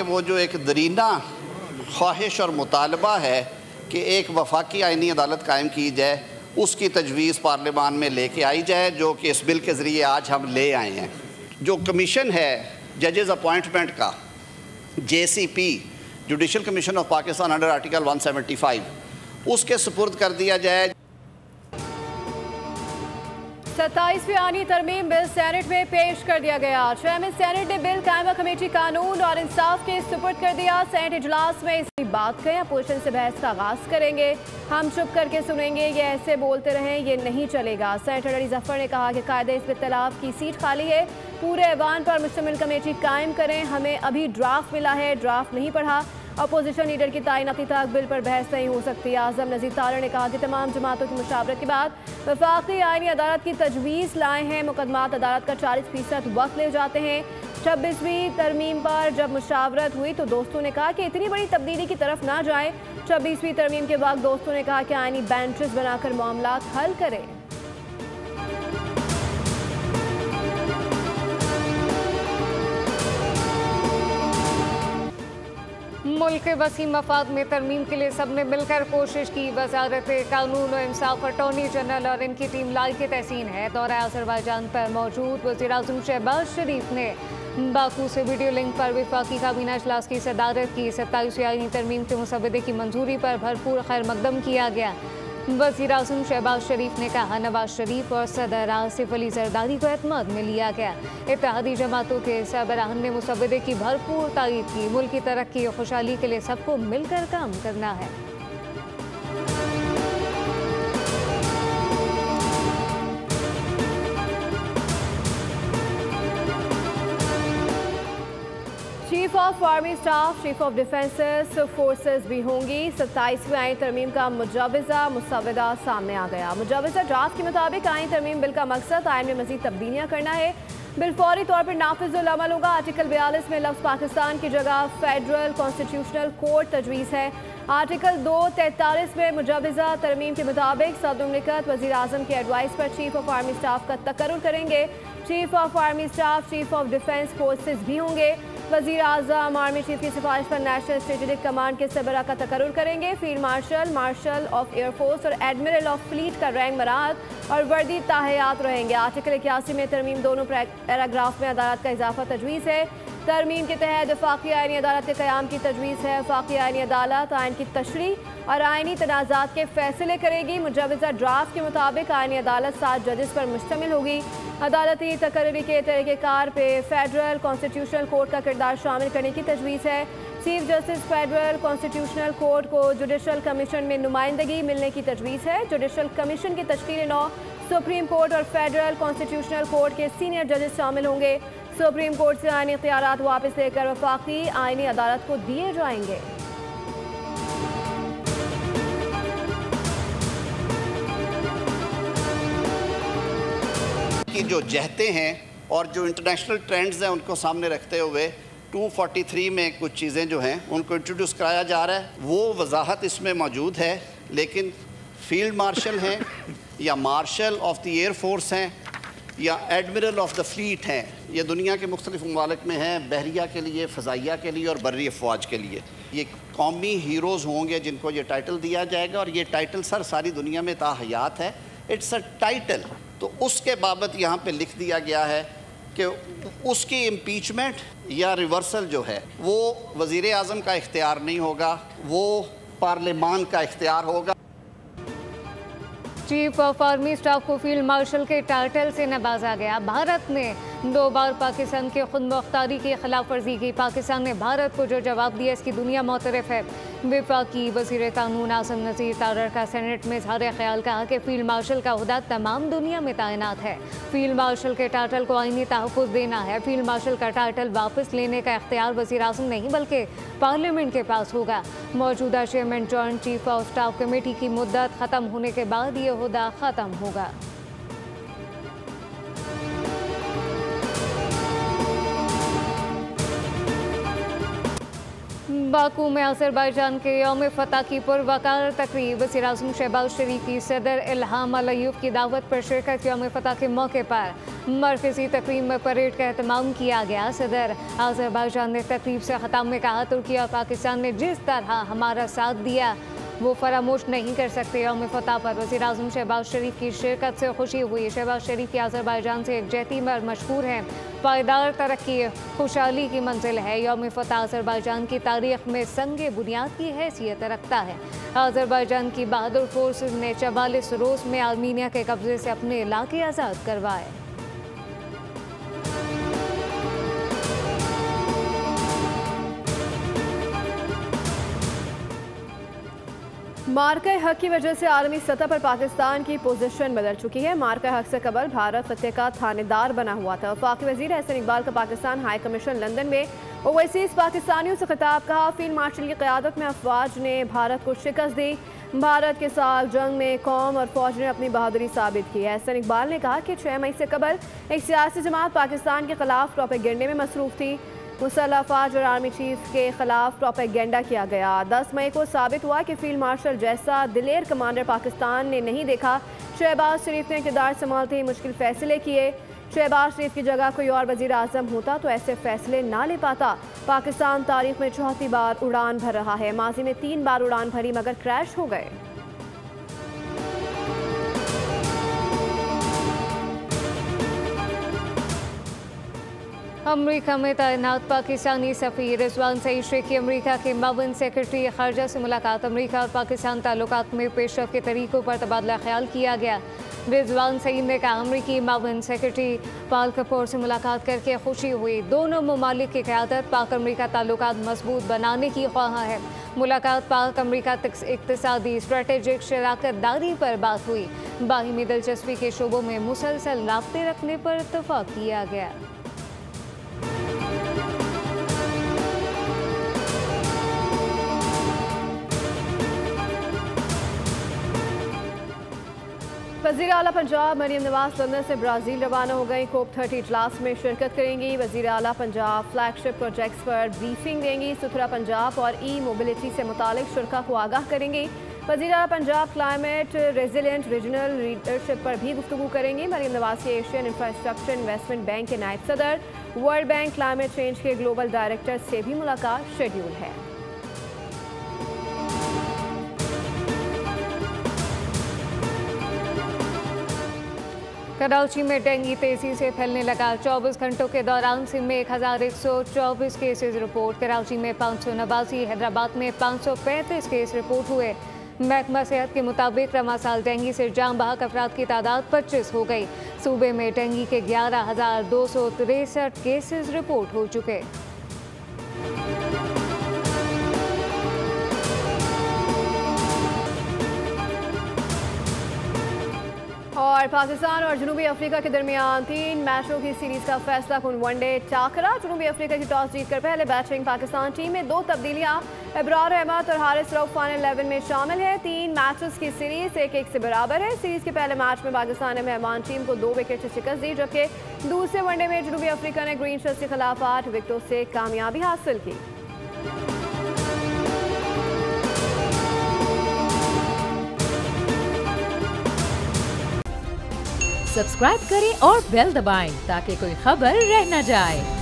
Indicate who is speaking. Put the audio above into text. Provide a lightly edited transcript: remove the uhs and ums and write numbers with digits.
Speaker 1: वो जो एक दरीना ख्वाहिश और मुतालबा है कि एक वफाकी आइनी अदालत कायम की जाए, उसकी तजवीज़ पार्लियामान में लेके आई जाए, जो कि इस बिल के ज़रिए आज हम ले आए हैं। जो कमीशन है जजेस अपॉइंटमेंट का, JCP judicial commission of Pakistan under article 175, उसके सुपुर्द कर दिया जाए।
Speaker 2: 27वीं आनी तरमीम बिल सेनेट में पेश कर दिया गया। चेयरमैन सेनेट ने बिल कायमा कमेटी कानून और इंसाफ के सुपुर्द कर दिया। सेनेट इजलास में इसकी बात करें, अपोजिशन से बहस का आगाज करेंगे। हम चुप करके सुनेंगे, ये ऐसे बोलते रहें, ये नहीं चलेगा। सेनेटर अली जफर ने कहा कि कायदे इस इख्तिलाफ की सीट खाली है, पूरे ऐवान पर मुश्तमिल कमेटी कायम करें। हमें अभी ड्राफ्ट मिला है, ड्राफ्ट नहीं पढ़ा। अपोजिशन लीडर की तैनाती तक बिल पर बहस नहीं हो सकती। आज़म नज़ीर तारड़ ने कहा कि तमाम जमातों की मुशावरत के बाद वफाकी आईनी अदालत की तजवीज़ लाए हैं। मुकदमात अदालत का 40% वक्त ले जाते हैं। 26वीं तरमीम पर जब मुशावरत हुई तो दोस्तों ने कहा कि इतनी बड़ी तब्दीली की तरफ ना जाएं। 26वीं तरमीम के वक्त दोस्तों ने कहा कि आईनी बेंचेस बनाकर मामला हल करें।
Speaker 3: मुल्क के वसी मफाद में तरमीम के लिए सबने मिलकर कोशिश की। वज़ारत कानून और इंसाफ अटॉर्नी जनरल और इनकी टीम लायक तहसीन है। दौरा अज़रबैजान पर मौजूद वज़ीर-ए-आज़म शहबाज शरीफ ने बाकू से वीडियो लिंक पर वफाकी काबीना इजलास की सदारत की। 27वीं आईनी तरमीम के मुसवदे की मंजूरी पर भरपूर खैर मकदम किया गया। वज़ीर-ए-आज़म शहबाज शरीफ ने कहा नवाज शरीफ और सदर आसिफ अली जरदारी को एतमाद में लिया गया। इत्तेहादी जमातों के सरबराहान ने मुसवदे की भरपूर तारीफ की। मुल्क की तरक्की और खुशहाली के लिए सबको मिलकर काम करना है।
Speaker 2: Chief of army staff, chief of defence forces भी होंगी। 27वीं आईनी तरमीम का मुजवज़ा मुसवदा सामने आ गया। मुजवज़ा ड्राफ्ट के मुताबिक आईनी तरमीम बिल का मकसद आईन में मज़ीद तब्दीलियाँ करना है। बिल फौरी तौर पर नाफिज़ुल अमल होगा। आर्टिकल 42 में लफ्ज़ पाकिस्तान की जगह फेडरल कॉन्स्टिट्यूशनल कोड तजवीज़ है। आर्टिकल 243 में मुजवज़ा तरमीम के मुताबिक सदर मुमलिकत वज़ीर आज़म की एडवाइस पर चीफ ऑफ आर्मी स्टाफ का तकर्रुर करेंगे। Chief of army staff, chief of defence forces भी होंगे। वज़ीर आज़म आर्मी चीफ की सिफारिश पर नेशनल स्ट्रेटेजिक कमांड के सरबराह का तकर्रुर करेंगे। Field marshal, marshal of air force और एडमिरल ऑफ फ्लीट का रैंक मराहत और वर्दी ताहयात रहेंगे। आर्टिकल 81 में तरमीम दोनों पैराग्राफ में अदालत का इजाफा तजवीज़ है। तरमीम के तहत वफाकी आईनी अदालत के क़याम की तजवीज़ है। वफाकी आईनी अदालत आइन की तशरीह और आइनी तनाज़ात के फैसले करेगी। मुजवज़ा ड्राफ्ट के मुताबिक आईनी अदालत 7 जजेस पर मुश्तमिल होगी। अदालती तकर्री के तरीक़ेकार पे फेडरल कॉन्स्टिट्यूशनल कोड का किरदार शामिल करने की तजवीज़ है। Chief justice federal constitutional code को जुडिशल कमीशन में नुमाइंदगी मिलने की तजवीज़ है। जुडिशल कमीशन की तश्कील 9 सुप्रीम कोर्ट और फेडरल कॉन्स्टिट्यूशनल कोर्ट के सीनियर जजेस शामिल होंगे। सुप्रीम कोर्ट से आईनी इख्तियारात वापस लेकर वफाकी आईनी अदालत को दिए जाएंगे।
Speaker 1: की जो जहते हैं और जो इंटरनेशनल ट्रेंड्स हैं उनको सामने रखते हुए 243 में कुछ चीज़ें जो हैं उनको इंट्रोड्यूस कराया जा रहा है। वो वजाहत इसमें मौजूद है, लेकिन फील्ड मार्शल हैं या marshal of the air force हैं या एडमिरल ऑफ द फ्लीट हैं, ये दुनिया के मुख्तलिफ ममालिक में हैं, बहरिया के लिए, फ़ज़ाइया के लिए और बर्री अफवाज के लिए। ये कौमी हीरोज़ होंगे जिनको ये टाइटल दिया जाएगा और ये टाइटल सारी दुनिया में ताहयात है। It's a title. तो उसके बाबत यहाँ पे लिख दिया गया है कि उसकी इम्पीचमेंट या रिवर्सल जो है वो वज़ीर आज़म का इख्तियार नहीं होगा, वो पार्लियामान का इख्तियार होगा।
Speaker 3: चीफ ऑफ आर्मी स्टाफ को फील्ड मार्शल के टाइटल से नवाजा गया। भारत ने 2 बार पाकिस्तान के खुद मुख्तारी की खिलाफ वर्जी की। पाकिस्तान ने भारत को जो जवाब दिया इसकी दुनिया मोतरफ है। वफाकी वज़ीर कानून आज़म नज़ीर तारड़ का सेनेट में इज़हार ख्याल कहा कि फील्ड मार्शल का ओहदा तमाम दुनिया में तैनात है। फील्ड मार्शल के टाइटल को आईनी तहफ़्फ़ुज़ देना है। फील्ड मार्शल का टाइटल वापस लेने का इख्तियार वज़ीर आज़म नहीं बल्कि पार्लियामेंट के पास होगा। मौजूदा chairman joint chief of staff committee की मुद्दत ख़त्म होने के बाद ये ओहदा ख़त्म होगा। बाकू में अज़रबैजान के यौम फ़तह की पुरवकार तकरीब। वज़ीर-ए-आज़म शहबाज शरीफ की सदर इल्हाम अलाइयूब की दावत पर शिरकत। यौम फ़तह के मौके पर मरकज़ी तकरीब में परेड का एहतमाम किया गया। सदर अज़रबैजान ने तकरीब से ख़ताम में कहा, तुर्की और पाकिस्तान ने जिस तरह हमारा साथ दिया वो फरामोश नहीं कर सकते। यौम फ़तह पर वज़ीर-ए-आज़म शहबाज शरीफ की शिरकत से खुशी हुई। शहबाज शरीफ की अज़रबैजान से यकजहती में मशहूर हैं, पायदार तरक्की खुशहाली की मंजिल है। यौम फ़तह अज़रबैजान की तारीख़ में संगे बुनियाद की हैसियत रखता है। अज़रबैजान की बहादुर फोर्स ने 44 रोज़ में आर्मीनिया के कब्जे से अपने इलाके आज़ाद करवाए।
Speaker 2: मार्का हक की वजह से आलमी सतह पर पाकिस्तान की पोजीशन बदल चुकी है। मार्का हक से कबल भारत खत्ते का थानेदार बना हुआ था। वफाकी वज़ीर एहसन इकबाल का पाकिस्तान हाई कमीशन लंदन में ओवैसीज पाकिस्तानियों से खिताब। कहा, फील्ड मार्शल की क़यादत में अफवाज ने भारत को शिकस्त दी। भारत के साथ जंग में कौम और फौज ने अपनी बहादुरी साबित की। एहसन इकबाल ने कहा कि 6 मई से कबल एक सियासी जमात पाकिस्तान के खिलाफ प्रोपेगेंडे में मसरूफ़ थी। मुसल्लह अफवाज और आर्मी चीफ के खिलाफ प्रोपेगेंडा किया गया। 10 मई को साबित हुआ कि फील्ड मार्शल जैसा दिलेर कमांडर पाकिस्तान ने नहीं देखा। शहबाज शरीफ ने किरदार संभालते ही मुश्किल फैसले किए। शहबाज शरीफ की जगह कोई और वज़ीर आज़म होता तो ऐसे फैसले ना ले पाता। पाकिस्तान तारीख में 34 बार उड़ान भर रहा है। माजी में 3 बार उड़ान भरी मगर क्रैश हो गए।
Speaker 3: अमरीका में तैनात पाकिस्तानी सफ़ीर रिजवान सईद शेख की अमरीका के मावन सेक्रेटरी ख़ारजा से मुलाकात। अमरीका और पाकिस्तान ताल्लुकात में पेशरफ के तरीक़ों पर तबादला ख्याल किया गया। रिजवान सईद ने कहा, अमरीकी मावन सेक्रेटरी पाल कपूर से मुलाकात करके खुशी हुई। दोनों ममालिक की क़यादत पाक अमरीका ताल्लुकात मजबूत बनाने की ख्वाह है। मुलाकात पाक अमरीका इक़्तिसादी स्ट्रेटेजिक शराकत दारी पर बात हुई। बाहिमी दिलचस्पी के शोबों में मुसलसल राब्ते रखने पर इत्तफ़ाक़ किया गया।
Speaker 2: वज़ीर आला पंजाब मरियम नवाज लंदन से ब्राज़ील रवाना हो गई। कोप 30 इजलास में शिरकत करेंगी। वज़ीर आला पंजाब फ्लैगशिप प्रोजेक्ट्स पर ब्रीफिंग देंगी। सुथरा पंजाब और ई मोबिलिटी से मुतालिक शुरा को आगाह करेंगी। वज़ीर आला Punjab climate resilient regional leadership पर भी गुफ्तगू करेंगी। मरियम नवाज के एशियन इंफ्रास्ट्रक्चर इन्वेस्टमेंट बैंक के नायब सदर, वर्ल्ड बैंक क्लाइमेट चेंज के ग्लोबल डायरेक्टर से भी मुलाकात शेड्यूल है।
Speaker 3: कराची में डेंगू तेजी से फैलने लगा। 24 घंटों के दौरान सिंध में 1124 केसेस रिपोर्ट। कराची में 589, हैदराबाद में 535 केस रिपोर्ट हुए। महकमा सेहत के मुताबिक रवा साल डेंगू से जाम बहक अफराद की तादाद 25 हो गई। सूबे में डेंगू के 11,263 केसेस रिपोर्ट हो चुके।
Speaker 2: और पाकिस्तान और जनूबी अफ्रीका के दरमियान 3 मैचों की सीरीज का फैसला कुन वनडे टाकरा। जनूबी अफ्रीका की टॉस जीतकर पहले बैटिंग पाकिस्तान टीम में 2 तब्दीलियां। इब्रार अहमद और हारिस रऊफ फाइनल 11 में शामिल है। 3 मैचेस की सीरीज 1-1 से बराबर है। सीरीज के पहले मैच में पाकिस्तान ने मेहमान टीम को 2 विकेट से शिकस्त दी, जबकि दूसरे वनडे में जनूबी अफ्रीका ने ग्रीन शर्ट्स के खिलाफ 8 विकेटों से कामयाबी हासिल की।
Speaker 4: सब्सक्राइब करें और बेल दबाएं ताकि कोई खबर रह न जाए।